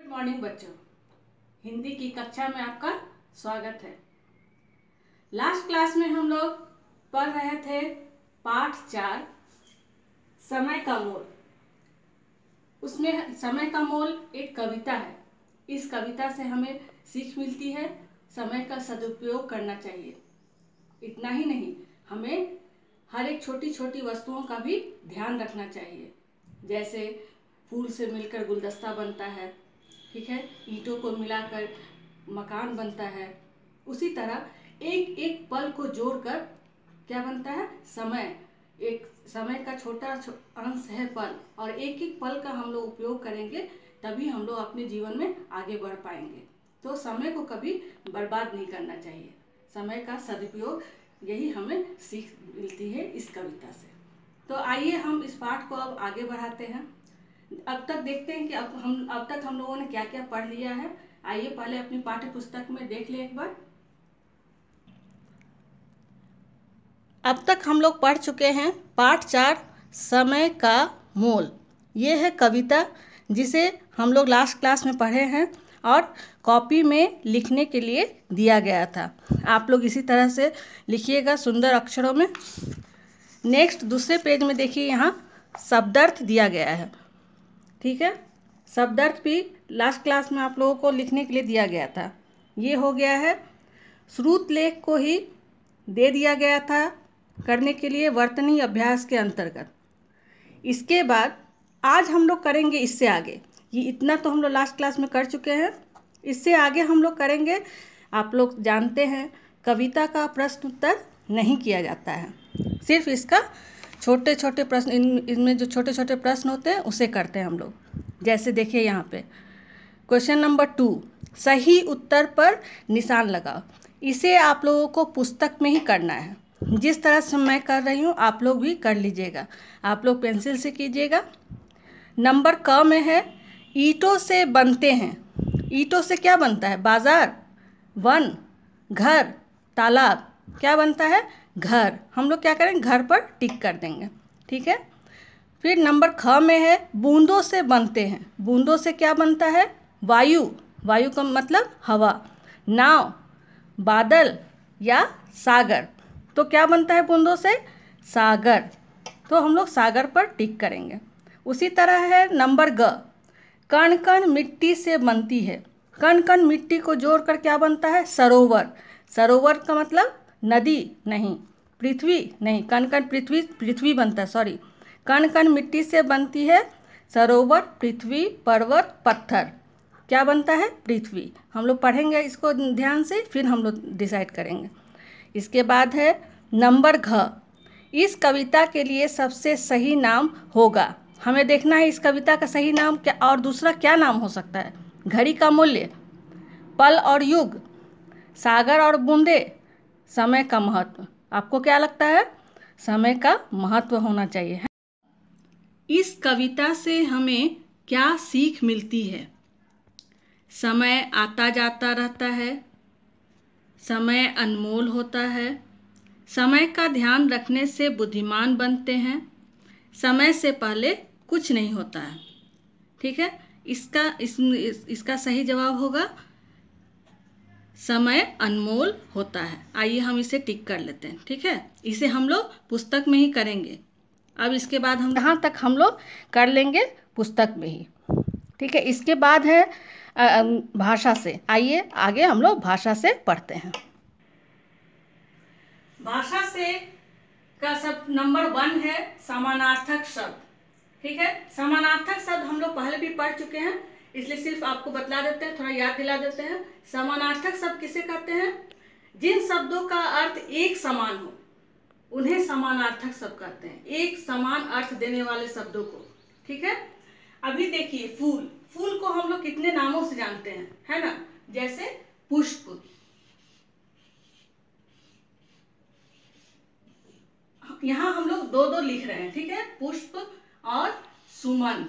Good morning बच्चों, हिंदी की कक्षा में आपका स्वागत है। लास्ट क्लास में हम लोग पढ़ रहे थे पाठ 4 समय का मोल। उसमें समय का मोल एक कविता है। इस कविता से हमें सीख मिलती है, समय का सदुपयोग करना चाहिए। इतना ही नहीं, हमें हर एक छोटी छोटी वस्तुओं का भी ध्यान रखना चाहिए। जैसे फूल से मिलकर गुलदस्ता बनता है, ठीक है, ईंटों को मिलाकर मकान बनता है। उसी तरह एक एक पल को जोड़कर क्या बनता है? समय। एक समय का छोटा अंश है पल, और एक एक पल का हम लोग उपयोग करेंगे तभी हम लोग अपने जीवन में आगे बढ़ पाएंगे। तो समय को कभी बर्बाद नहीं करना चाहिए। समय का सदुपयोग, यही हमें सीख मिलती है इस कविता से। तो आइए हम इस पाठ को अब आगे बढ़ाते हैं। अब तक देखते हैं कि अब तक हम लोगों ने क्या क्या पढ़ लिया है। आइए पहले अपनी पाठ्य पुस्तक में देख लें एक बार। अब तक हम लोग पढ़ चुके हैं पाठ 4 समय का मोल। ये है कविता जिसे हम लोग लास्ट क्लास में पढ़े हैं और कॉपी में लिखने के लिए दिया गया था। आप लोग इसी तरह से लिखिएगा सुंदर अक्षरों में। नेक्स्ट दूसरे पेज में देखिए, यहाँ शब्दार्थ दिया गया है, ठीक है। शब्दार्थ भी लास्ट क्लास में आप लोगों को लिखने के लिए दिया गया था। ये हो गया है, श्रुत लेख को ही दे दिया गया था करने के लिए वर्तनी अभ्यास के अंतर्गत। इसके बाद आज हम लोग करेंगे इससे आगे। ये इतना तो हम लोग लास्ट क्लास में कर चुके हैं, इससे आगे हम लोग करेंगे। आप लोग जानते हैं कविता का प्रश्न उत्तर नहीं किया जाता है, सिर्फ इसका छोटे छोटे प्रश्न, इनमें जो छोटे छोटे प्रश्न होते हैं उसे करते हैं हम लोग। जैसे देखिए यहाँ पे क्वेश्चन नंबर 2, सही उत्तर पर निशान लगाओ। इसे आप लोगों को पुस्तक में ही करना है। जिस तरह से मैं कर रही हूँ आप लोग भी कर लीजिएगा। आप लोग पेंसिल से कीजिएगा। नंबर क में है, ईंटों से बनते हैं। ईंटों से क्या बनता है? बाजार, वन, घर, तालाब। क्या बनता है? घर। हम लोग क्या करेंगे? घर पर टिक कर देंगे, ठीक है। फिर नंबर ख में है, बूंदों से बनते हैं। बूंदों से क्या बनता है? वायु। वायु का मतलब हवा। नाव, बादल या सागर। तो क्या बनता है बूंदों से? सागर। तो हम लोग सागर पर टिक करेंगे। उसी तरह है नंबर ग, कण कण मिट्टी से बनती है। कण कण मिट्टी को जोड़कर क्या बनता है? सरोवर। सरोवर का मतलब नदी नहीं, पृथ्वी नहीं, कण कण पृथ्वी बनता है, सॉरी। कण कण मिट्टी से बनती है सरोवर, पृथ्वी, पर्वत, पत्थर। क्या बनता है? पृथ्वी। हम लोग पढ़ेंगे इसको ध्यान से, फिर हम लोग डिसाइड करेंगे। इसके बाद है नंबर घ, इस कविता के लिए सबसे सही नाम होगा। हमें देखना है इस कविता का सही नाम क्या, और दूसरा क्या नाम हो सकता है? घड़ी का मूल्य, पल और युग, सागर और बूंदे, समय का महत्व। आपको क्या लगता है? समय का महत्व होना चाहिए। इस कविता से हमें क्या सीख मिलती है? समय आता जाता रहता है, समय अनमोल होता है, समय का ध्यान रखने से बुद्धिमान बनते हैं, समय से पहले कुछ नहीं होता है, ठीक है। इसका सही जवाब होगा समय अनमोल होता है। आइए हम इसे टिक कर लेते हैं, ठीक है। इसे हम लोग पुस्तक में ही करेंगे। अब इसके बाद हम यहाँ तक हम लोग कर लेंगे पुस्तक में ही, ठीक है। इसके बाद है भाषा से। आइए आगे हम लोग भाषा से पढ़ते हैं। भाषा से का शब्द नंबर 1 है समानार्थक शब्द, ठीक है। समानार्थक शब्द हम लोग पहले भी पढ़ चुके हैं, इसलिए सिर्फ आपको बतला देते हैं, थोड़ा याद दिला देते हैं। समानार्थक शब्द किसे कहते हैं? जिन शब्दों का अर्थ एक समान हो उन्हें समानार्थक शब्द कहते हैं, एक समान अर्थ देने वाले शब्दों को, ठीक है। अभी देखिए फूल, फूल को हम लोग कितने नामों से जानते हैं, है ना। जैसे पुष्प, यहाँ हम लोग 2-2 लिख रहे हैं, ठीक है, पुष्प और सुमन।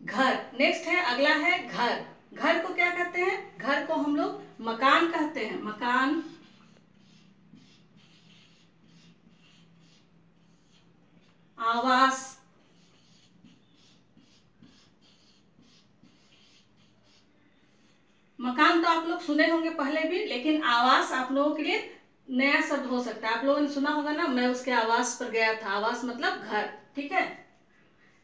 घर, नेक्स्ट है, अगला है घर। घर को क्या कहते हैं? घर को हम लोग मकान कहते हैं, मकान। आवास, लोग सुने होंगे पहले भी, लेकिन आवास आप लोगों के लिए नया शब्द हो सकता है। आप लोगों ने सुना होगा ना, मैं उसके आवास पर गया था। आवास मतलब घर, ठीक है।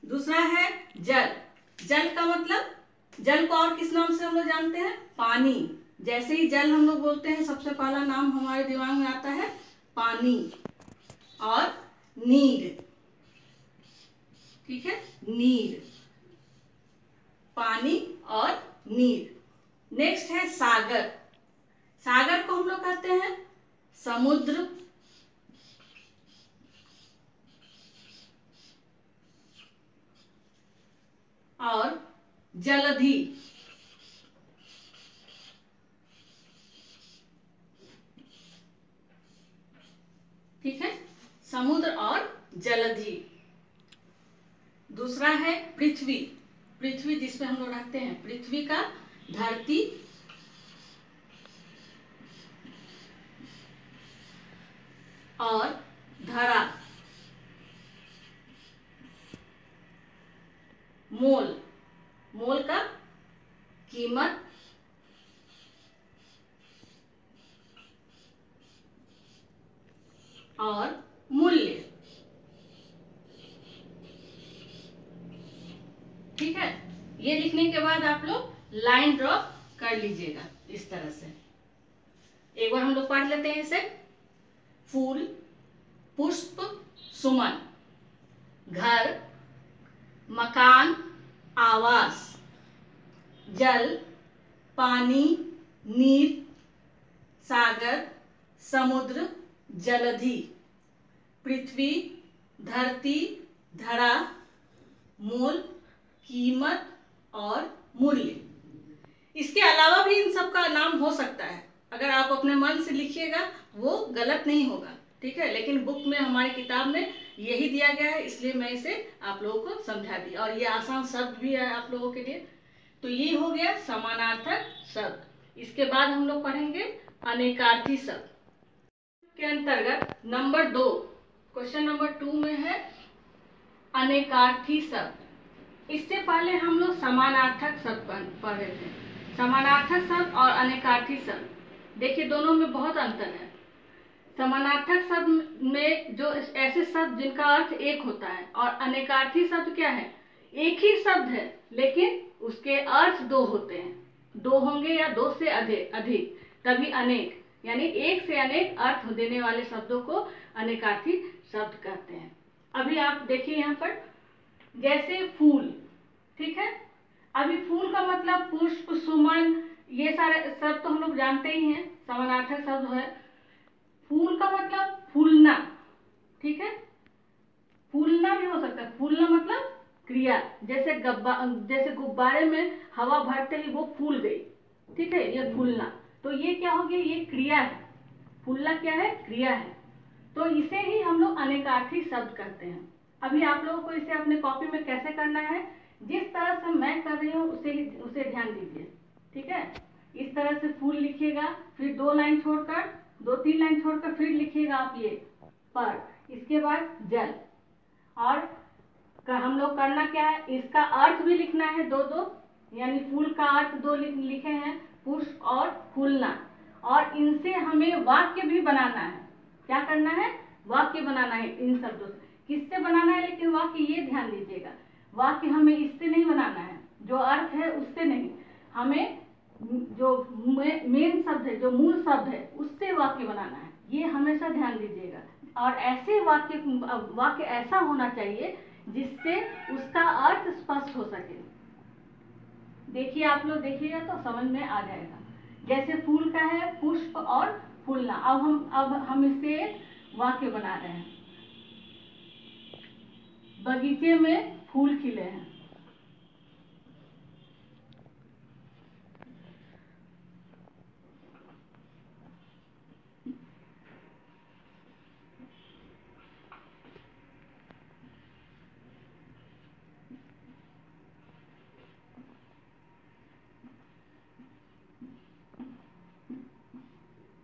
दूसरा है जल। जल का मतलब, जल को और किस नाम से हम लोग जानते हैं? पानी। जैसे ही जल हम लोग बोलते हैं, सबसे पहला नाम हमारे दिमाग में आता है पानी और नीर, ठीक है, नीर, पानी और नीर। नेक्स्ट है सागर। सागर को हम लोग कहते हैं समुद्र और जलधि, ठीक है, समुद्र और जलधि। दूसरा है पृथ्वी। पृथ्वी जिसपे हम लोग रहते हैं, पृथ्वी का धरती और धरा। मोल, मोल का कीमत और मूल्य, ठीक है। ये लिखने के बाद आप लोग लाइन ड्रॉ कर लीजिएगा इस तरह से। एक बार हम लोग पढ़ लेते हैं इसे। फूल, पुष्प, सुमन, घर, मकान, आवास, जल, पानी, नीर, सागर, समुद्र, जलधि, पृथ्वी, धरती, धरा, मोल, कीमत और मूल्य। इसके अलावा भी इन सब का नाम हो सकता है। अगर आप अपने मन से लिखिएगा वो गलत नहीं होगा, ठीक है। लेकिन बुक में, हमारी किताब में यही दिया गया है, इसलिए मैं इसे आप लोगों को समझा दी। और ये आसान शब्द भी है आप लोगों के लिए। तो ये हो गया समानार्थक शब्द। इसके बाद हम लोग पढ़ेंगे अनेकार्थी शब्द के अंतर्गत नंबर 2, क्वेश्चन नंबर 2 में है अनेकार्थी शब्द। इससे पहले हम लोग समानार्थक शब्द पढ़े थे। समानार्थक शब्द और अनेकार्थी शब्द, देखिए दोनों में बहुत अंतर है। समानार्थक शब्द में जो ऐसे शब्द जिनका अर्थ एक होता है, और अनेकार्थी शब्द क्या है? एक ही शब्द है लेकिन उसके अर्थ दो होते हैं। दो होंगे या दो से अधिक, तभी अनेक, यानी एक से अनेक अर्थ देने वाले शब्दों को अनेकार्थी शब्द कहते हैं। अभी आप देखिए यहाँ पर, जैसे फूल, ठीक है। अभी फूल का मतलब पुष्प, सुमन, ये सारे शब्द तो हम लोग जानते ही हैं, समानार्थक शब्द है। फूल का मतलब फूलना, ठीक है, फूलना भी हो सकता है। फूलना मतलब क्रिया, जैसे गुब्बारे में हवा भरते ही वो फूल गई, ठीक है, ये फूलना। तो ये क्या हो गया? ये क्रिया है। फूलना क्या है? क्रिया है। तो इसे ही हम लोग अनेकार्थी शब्द कहते हैं। अभी आप लोगों को इसे अपने कॉपी में कैसे करना है, जिस तरह से मैं कर रही हूँ उसे ध्यान दीजिए, ठीक है। इस तरह से फूल लिखिएगा, फिर 2 लाइन छोड़कर, 2-3 लाइन छोड़कर फिर लिखिएगा आप ये पर। इसके बाद जल, और हम लोग करना क्या है, इसका अर्थ भी लिखना है 2-2, यानी फूल का अर्थ 2 लिखे हैं, पुष्प और फूलना। और इनसे हमें वाक्य भी बनाना है। क्या करना है? वाक्य बनाना है इन शब्दों से। किससे बनाना है लेकिन वाक्य? ये ध्यान दीजिएगा, वाक्य हमें इससे नहीं बनाना है, जो अर्थ है उससे नहीं, हमें जो मेन शब्द है, जो मूल शब्द है, उससे वाक्य बनाना है। ये हमेशा ध्यान दीजिएगा। और ऐसे वाक्य ऐसा होना चाहिए जिससे उसका अर्थ स्पष्ट हो सके। देखिए, आप लोग देखिएगा तो समझ में आ जाएगा। जैसे फूल का है पुष्प और फूलना। अब हम इसे वाक्य बना रहे हैं। बगीचे में फूल खिले हैं।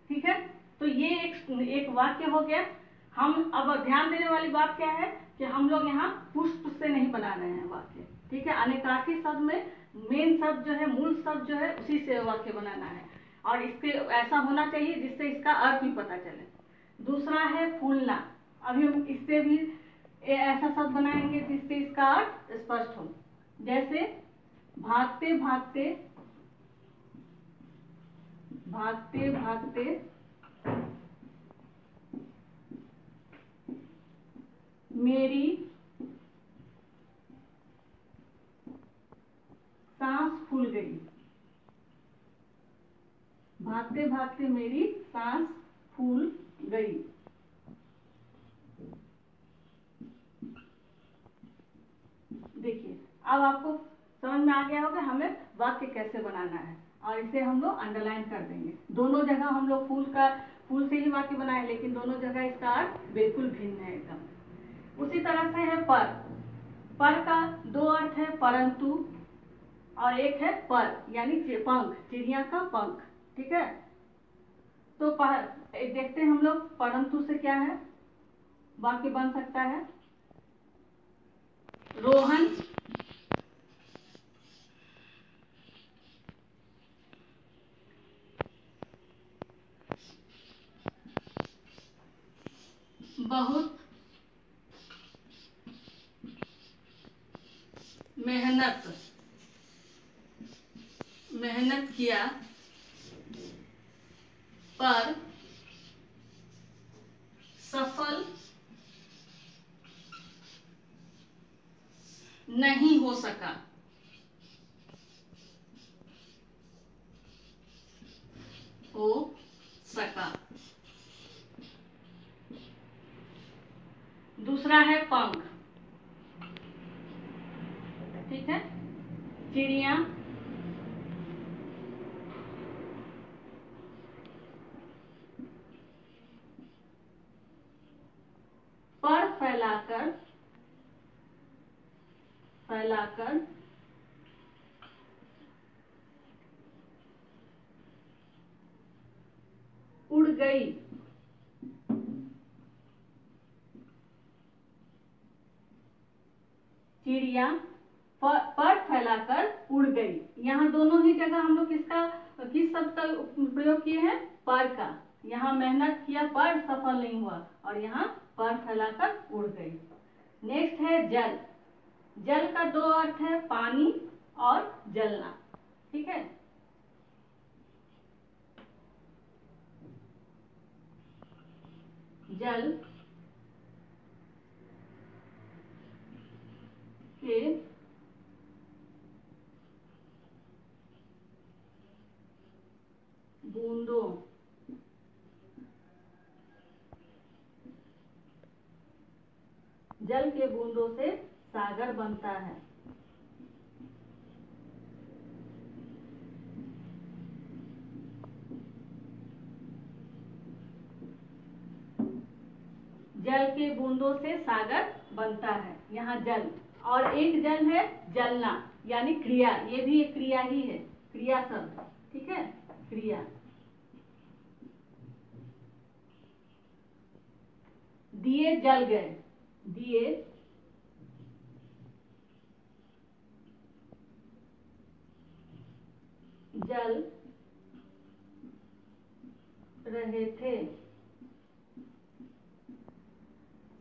ठीक है, तो ये एक वाक्य हो गया। हम अब ध्यान देने वाली बात क्या है कि हम लोग यहाँ पुष्प से नहीं बना रहे हैं वाक्य, ठीक है। अनेकार्थी शब्द में मेन शब्द जो है, मूल शब्द जो है, उसी से वाक्य बनाना है। और इसके ऐसा होना चाहिए जिससे इसका अर्थ भी पता चले। दूसरा है फूलना। अभी हम इससे भी ऐसा शब्द बनाएंगे जिससे इसका अर्थ स्पष्ट हो। जैसे भागते भागते, भागते भागते मेरी सांस फूल गई। भागते भागते मेरी सांस फूल गई। देखिए अब आपको समझ में आ गया होगा हमें वाक्य कैसे बनाना है, और इसे हम लोग अंडरलाइन कर देंगे। दोनों जगह हम लोग फूल से ही वाक्य बनाए, लेकिन दोनों जगह इसका अर्थ बिल्कुल भिन्न है एकदम। उसी तरह से है पर। पर का दो अर्थ है, परंतु और एक है पर यानी पंख, चिड़िया का पंख। ठीक है, तो देखते हैं हम लोग परंतु से क्या है वाक्य बन सकता है। रोहन बहुत मेहनत किया पर सफल नहीं हो सका। दूसरा है पंख। ठीक है, चिड़िया पर फैलाकर उड़ गई। चिड़िया पर फैलाकर उड़ गई। यहाँ दोनों ही जगह हम लोग किस शब्द का प्रयोग किए हैं, पर का। यहाँ मेहनत किया पर सफल नहीं हुआ, और यहाँ पर फैलाकर उड़ गई। नेक्स्ट है जल। जल का दो अर्थ है, पानी और जलना। ठीक है, जल के बूंदों जल के बूंदों से सागर बनता है। जल के बूंदों से सागर बनता है। यहाँ जल, और एक जल है जलना यानी क्रिया। ये भी एक क्रिया ही है, क्रिया शब्द। ठीक है, क्रिया। दिए जल गए। दिए जल रहे थे।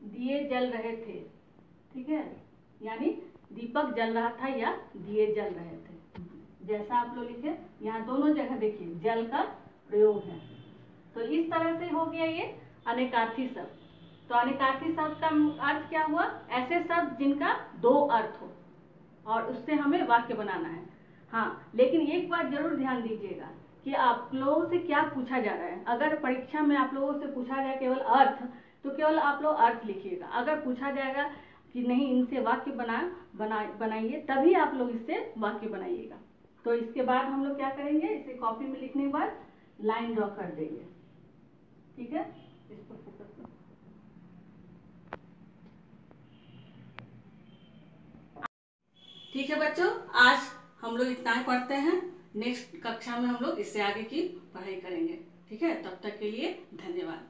दिए जल रहे थे। ठीक है, यानी दीपक जल रहा था या दिए जल रहे थे, जैसा आप लोग लिखे। यहाँ दोनों जगह देखिए जल का प्रयोग है। तो इस तरह से हो गया ये अनेकार्थी शब्द। तो अनेकार्थी शब्द का अर्थ क्या हुआ, ऐसे शब्द जिनका दो अर्थ हो, और उससे हमें वाक्य बनाना है। हाँ, लेकिन एक बात जरूर ध्यान दीजिएगा कि आप लोगों से क्या पूछा जा रहा है। अगर परीक्षा में आप लोगों से पूछा जाए केवल अर्थ, तो केवल आप लोग अर्थ लिखिएगा। अगर पूछा जाएगा कि नहीं इनसे वाक्य बनाइए, तभी आप लोग इससे वाक्य बनाइएगा। तो इसके बाद हम लोग क्या करेंगे, इसे कॉपी में लिखने के बाद लाइन ड्रॉ कर देंगे। ठीक है, इस पर फोकस करो। ठीक है बच्चों, आज हम लोग इतना ही पढ़ते हैं। नेक्स्ट कक्षा में हम लोग इससे आगे की पढ़ाई करेंगे। ठीक है, तब तक के लिए धन्यवाद।